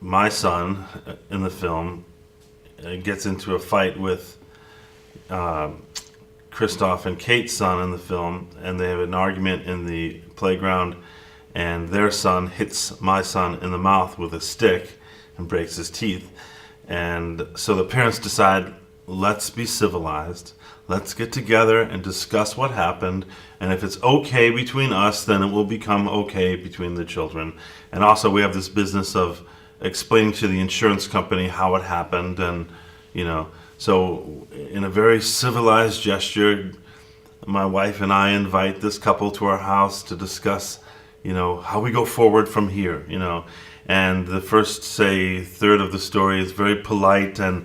My son in the film gets into a fight with Christoph and Kate's son in the film, and they have an argument in the playground, and their son hits my son in the mouth with a stick and breaks his teeth. And so the parents decide, let's be civilized. Let's get together and discuss what happened. And if it's okay between us, then it will become okay between the children. And also we have this business of explaining to the insurance company how it happened. And, so in a very civilized gesture, my wife and I invite this couple to our house to discuss, how we go forward from here, And the first, say, third of the story is very polite, and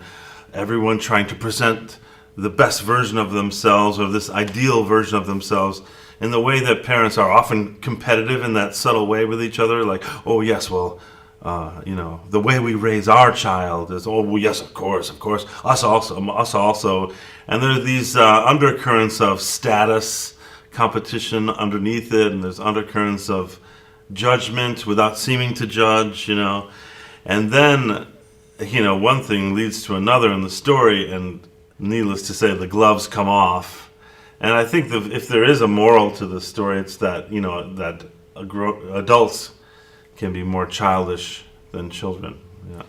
everyone trying to present the best version of themselves, or this ideal version of themselves, in the way that parents are often competitive in that subtle way with each other, like, oh yes, well, the way we raise our child is, oh well, yes, of course, us also. And there are these undercurrents of status, competition underneath it, and there's undercurrents of judgment without seeming to judge, And then, one thing leads to another in the story, and needless to say, the gloves come off. And I think that if there is a moral to the story, it's that, that adults can be more childish than children. Yeah.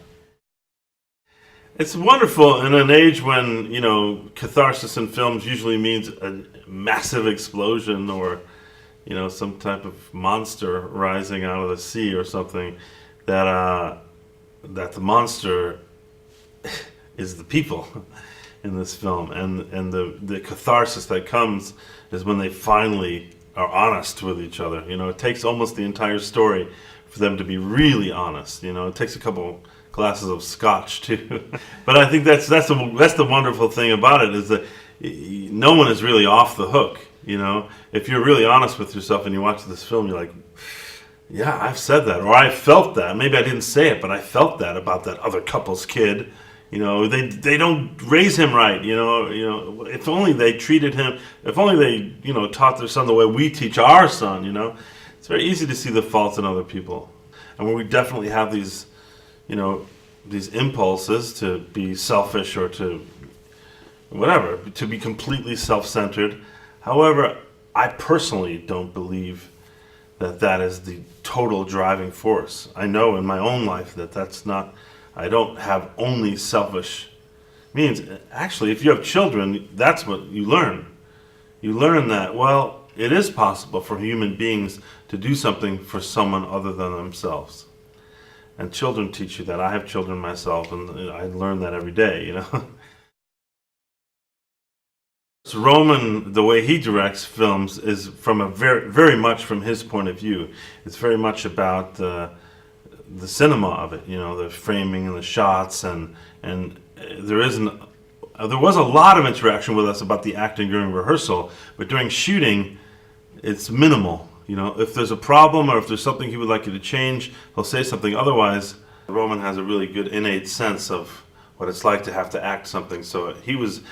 It's wonderful in an age when, catharsis in films usually means a massive explosion or, some type of monster rising out of the sea or something, that the monster is the people in this film, and the catharsis that comes is when they finally are honest with each other. It takes almost the entire story for them to be really honest. It takes a couple glasses of scotch too. But I think that's the wonderful thing about it, is that no one is really off the hook. If you're really honest with yourself and you watch this film, you're like, yeah, I've said that, or I felt that. Maybe I didn't say it, but I felt that about that other couple's kid. They don't raise him right. If only they treated him. If only they taught their son the way we teach our son. It's very easy to see the faults in other people, and when we definitely have these, these impulses to be selfish or to whatever, to be completely self-centered. However, I personally don't believe that is the total driving force. I know in my own life that's not. I don't have only selfish means. Actually, if you have children, that's what you learn. You learn that, well, it is possible for human beings to do something for someone other than themselves. And children teach you that. I have children myself, and I learn that every day, So Roman, the way he directs films is from a very, very much from his point of view. It's very much about the cinema of it, the framing and the shots, and there was a lot of interaction with us about the acting during rehearsal, but during shooting, it's minimal. If there's a problem or if there's something he would like you to change, he'll say something. Otherwise, Roman has a really good innate sense of what it's like to have to act something. So he was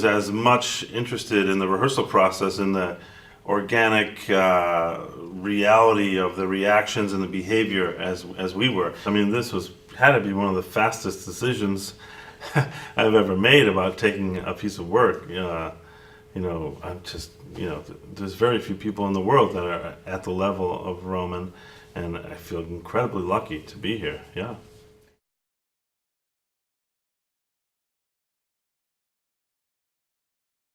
as much interested in the rehearsal process, in the organic reality of the reactions and the behavior as we were. I mean, this had to be one of the fastest decisions I've ever made about taking a piece of work. I'm just, there's very few people in the world that are at the level of Roman, and I feel incredibly lucky to be here. Yeah.